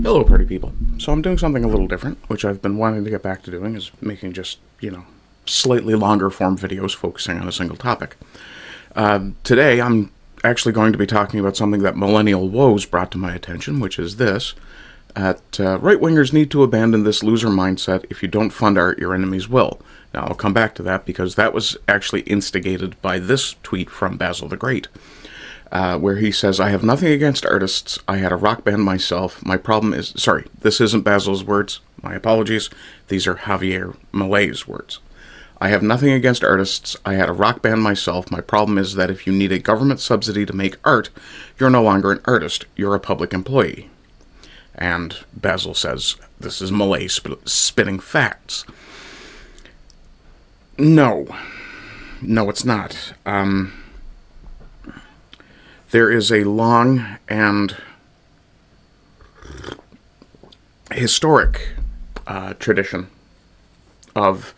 Hello, party people. So I'm doing something a little different, which I've been wanting to get back to doing, is making just, slightly longer form videos focusing on a single topic. Today, I'm actually going to be talking about something that Millennial Woes brought to my attention, which is this. Right-wingers need to abandon this loser mindset. If you don't fund art, your enemies will. Now, I'll come back to that because that was actually instigated by this tweet from Basil the Great. Where he says, I have nothing against artists. I had a rock band myself. My problem is... Sorry, this isn't Basil's words. My apologies. These are Javier Milei's words. I have nothing against artists. I had a rock band myself. My problem is that if you need a government subsidy to make art, you're no longer an artist. You're a public employee. And Basil says, this is Milei spitting facts. No. No, it's not. There is a long and historic tradition of,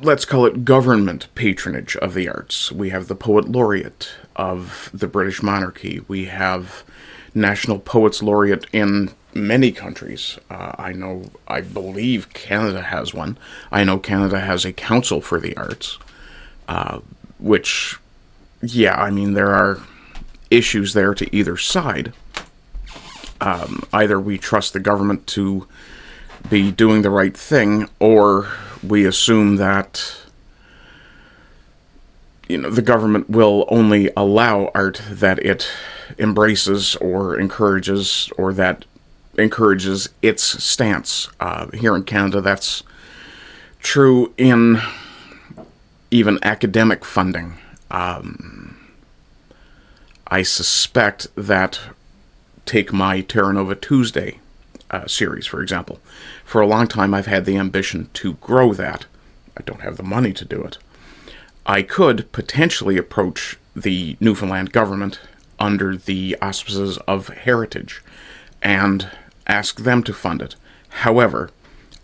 let's call it, government patronage of the arts. We have the poet laureate of the British monarchy. We have national poets laureate in many countries. I believe Canada has one. I know Canada has a council for the arts, which... Yeah, I mean, there are issues there to either side. Either we trust the government to be doing the right thing, or we assume that, the government will only allow art that it embraces or encourages, or that encourages its stance. Here in Canada, that's true in even academic funding. I suspect that, take my Terra Nova Tuesday series, for example. For a long time, I've had the ambition to grow that. I don't have the money to do it. I could potentially approach the Newfoundland government under the auspices of heritage and ask them to fund it. However,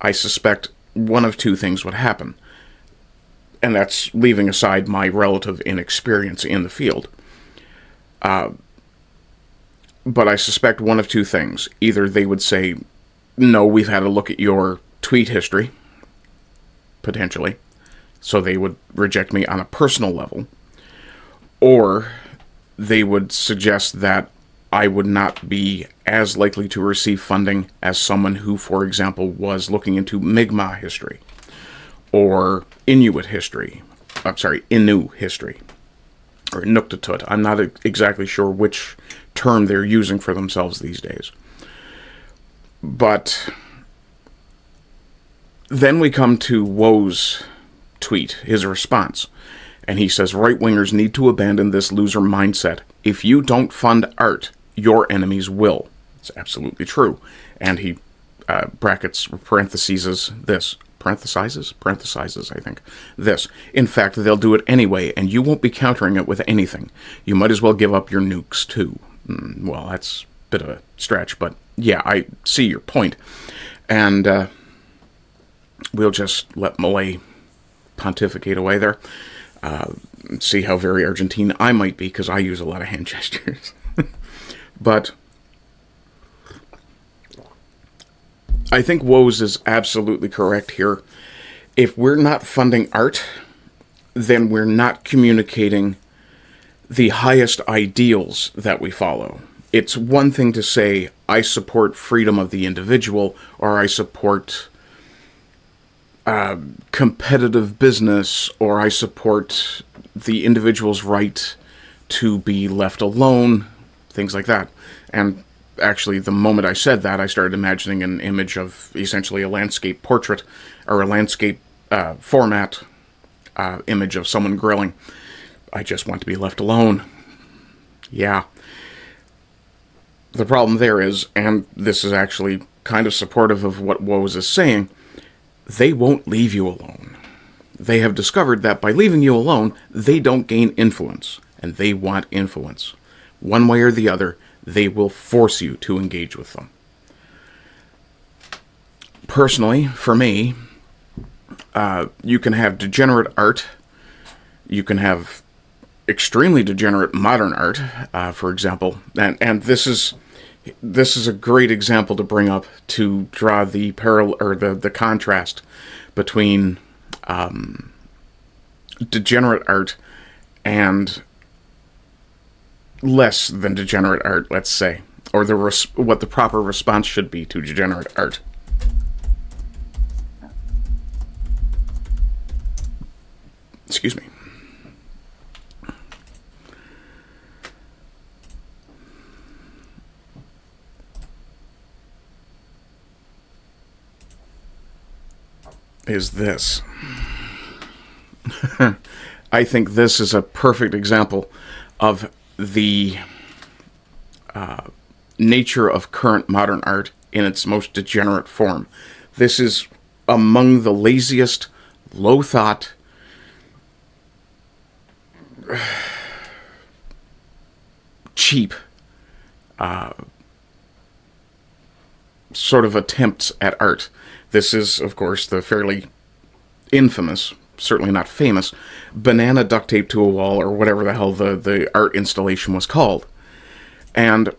I suspect one of two things would happen. And that's leaving aside my relative inexperience in the field. But I suspect one of two things. Either they would say, no, we've had a look at your tweet history, potentially, so they would reject me on a personal level. Or they would suggest that I would not be as likely to receive funding as someone who, for example, was looking into Mi'kmaq history. Or Inuit history. Innu history. Or Inuktitut. I'm not exactly sure which term they're using for themselves these days. But then we come to Woe's tweet, his response. And he says, right-wingers need to abandon this loser mindset. If you don't fund art, your enemies will. It's absolutely true. And he parentheses this. Parenthesizes, I think. This. In fact, they'll do it anyway, and you won't be countering it with anything. You might as well give up your nukes, too. Well, that's a bit of a stretch, but yeah, I see your point. And we'll just let Milei pontificate away there. See how very Argentine I might be, because I use a lot of hand gestures. But I think Woes is absolutely correct here. If we're not funding art, then we're not communicating the highest ideals that we follow. It's one thing to say, I support freedom of the individual, or I support competitive business, or I support the individual's right to be left alone, things like that. And actually, the moment I said that, I started imagining an image of essentially a landscape portrait, or a landscape format image of someone grilling. I just want to be left alone. Yeah. The problem there is, and this is actually kind of supportive of what Woes is saying, they won't leave you alone. They have discovered that by leaving you alone, they don't gain influence, and they want influence. One way or the other, they will force you to engage with them. Personally, for me, you can have degenerate art. You can have extremely degenerate modern art, for example. And this is this is a great example to bring up to draw the parallel or the contrast between degenerate art and less than degenerate art, let's say, or what the proper response should be to degenerate art. Excuse me. Is this. I think this is a perfect example of the nature of current modern art in its most degenerate form. This is among the laziest, low-thought, cheap sort of attempts at art. This is, of course, the fairly infamous, certainly not famous, banana duct tape to a wall, or whatever the hell the art installation was called. And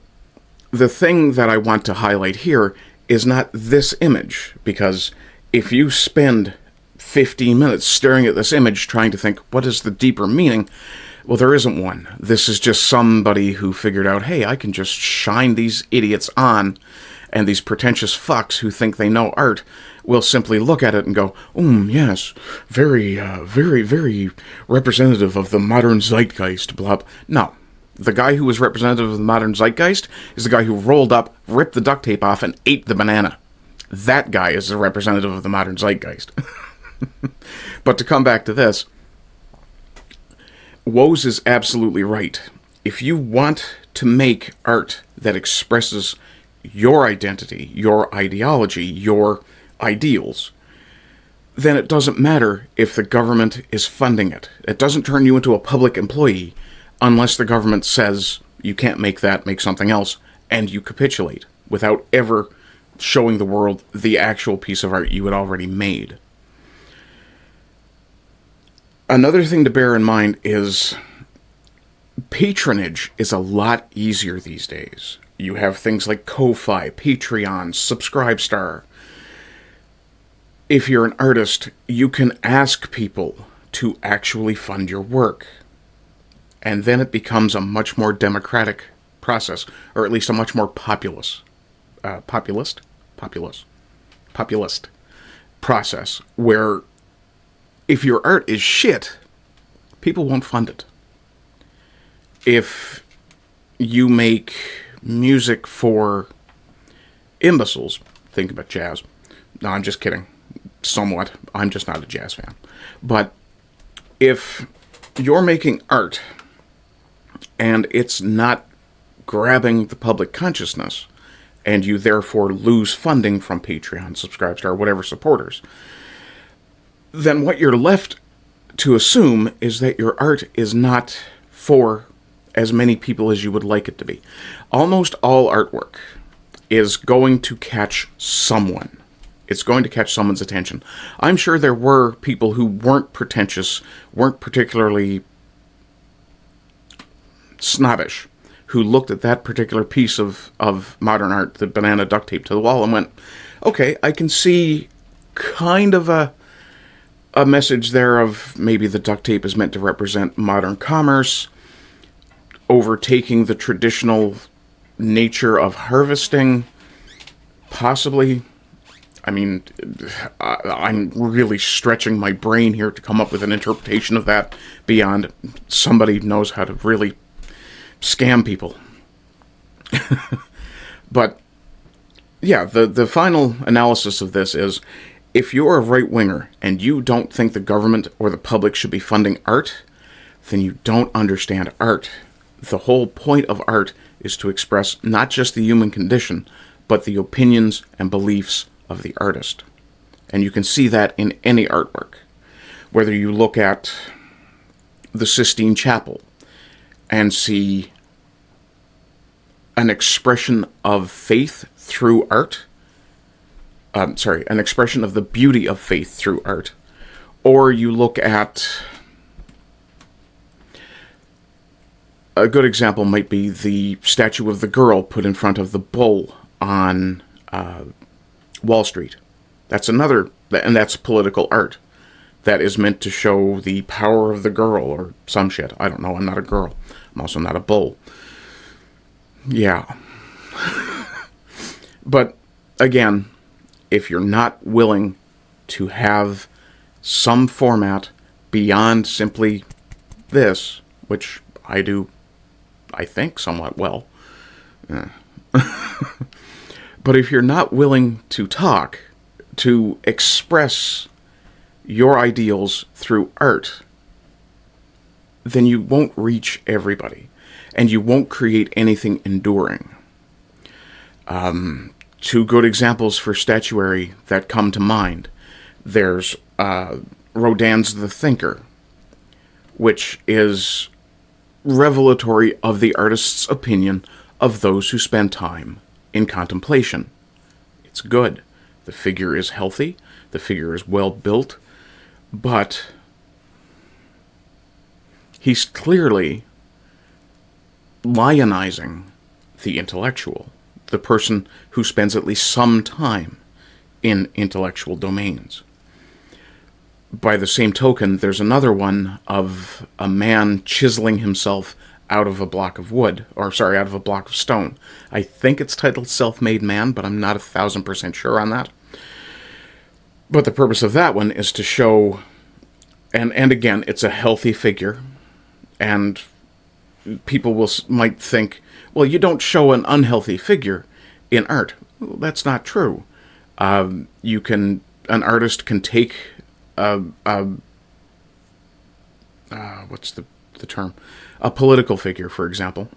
the thing that I want to highlight here is not this image, because if you spend 15 minutes staring at this image trying to think, what is the deeper meaning? Well, there isn't one. This is just somebody who figured out, hey, I can just shine these idiots on, and these pretentious fucks who think they know art will simply look at it and go, yes, very, very representative of the modern zeitgeist, blah. No. The guy who was representative of the modern zeitgeist is the guy who rolled up, ripped the duct tape off, and ate the banana. That guy is the representative of the modern zeitgeist. But to come back to this, Woes is absolutely right. If you want to make art that expresses your identity, your ideology, your ideals, then it doesn't matter if the government is funding it. It doesn't turn you into a public employee unless the government says you can't make that, make something else, and you capitulate without ever showing the world the actual piece of art you had already made. Another thing to bear in mind is patronage is a lot easier these days. You have things like Ko-Fi, Patreon, Subscribestar. If you're an artist, you can ask people to actually fund your work. And then it becomes a much more democratic process, or at least a much more populist process, where if your art is shit, people won't fund it. If you make music for imbeciles, think about jazz. No, I'm just kidding. Somewhat. I'm just not a jazz fan. But if you're making art and it's not grabbing the public consciousness, and you therefore lose funding from Patreon, Subscribestar, whatever supporters, then what you're left to assume is that your art is not for as many people as you would like it to be. Almost all artwork is going to catch someone. It's going to catch someone's attention. I'm sure there were people who weren't pretentious, weren't particularly snobbish, who looked at that particular piece of modern art, the banana duct tape to the wall, and went, okay, I can see kind of a message there of maybe the duct tape is meant to represent modern commerce, overtaking the traditional nature of harvesting, possibly. I mean, I'm really stretching my brain here to come up with an interpretation of that beyond somebody knows how to really scam people. But, yeah, the final analysis of this is, if you're a right-winger and you don't think the government or the public should be funding art, then you don't understand art. The whole point of art is to express not just the human condition, but the opinions and beliefs of the artist. And you can see that in any artwork. Whether you look at the Sistine Chapel and see an expression of faith through art, an expression of the beauty of faith through art, or you look at a good example might be the statue of the girl put in front of the bull on Wall Street. That's another, and that's political art. That is meant to show the power of the girl or some shit. I don't know. I'm not a girl. I'm also not a bull. Yeah. But again, if you're not willing to have some format beyond simply this, which I do, I think, somewhat well. But if you're not willing to talk, to express your ideals through art, then you won't reach everybody, and you won't create anything enduring. Two good examples for statuary that come to mind. There's Rodin's The Thinker, which is revelatory of the artist's opinion of those who spend time in contemplation. It's good. The figure is healthy. The figure is well built. But he's clearly lionizing the intellectual, the person who spends at least some time in intellectual domains. By the same token, there's another one of a man chiseling himself out of a block of wood, out of a block of stone. I think it's titled Self-Made Man, but I'm not 1,000% sure on that. But the purpose of that one is to show, and again, it's a healthy figure, and people might think, well, you don't show an unhealthy figure in art. Well, that's not true. An artist can take what's the term? A political figure, for example.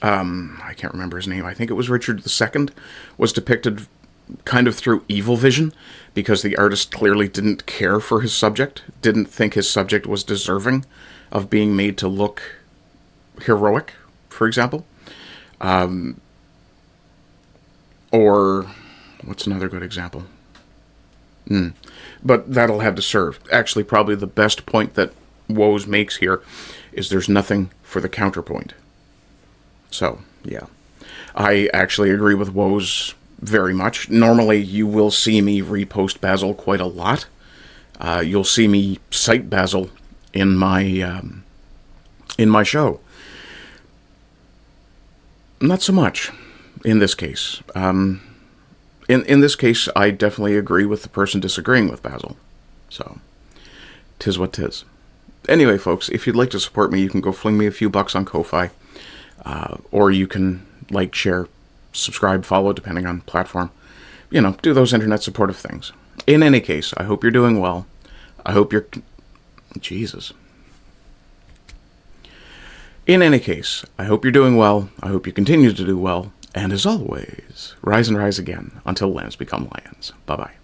I can't remember his name. I think it was Richard II, was depicted kind of through evil vision, because the artist clearly didn't care for his subject, didn't think his subject was deserving of being made to look heroic, for example. Or, what's another good example? But that'll have to serve. Actually, probably the best point that Woes makes here is there's nothing for the counterpoint. So, yeah. I actually agree with Woes very much. Normally, you will see me repost Basil quite a lot. You'll see me cite Basil in my show. Not so much in this case. In this case, I definitely agree with the person disagreeing with Basil. So, 'tis what 'tis. Anyway, folks, if you'd like to support me, you can go fling me a few bucks on Ko-Fi. Or you can like, share, subscribe, follow, depending on platform. You know, do those internet supportive things. In any case, I hope you're doing well. I hope you're... Jesus. In any case, I hope you're doing well. I hope you continue to do well. And as always, rise and rise again until lambs become lions. Bye-bye.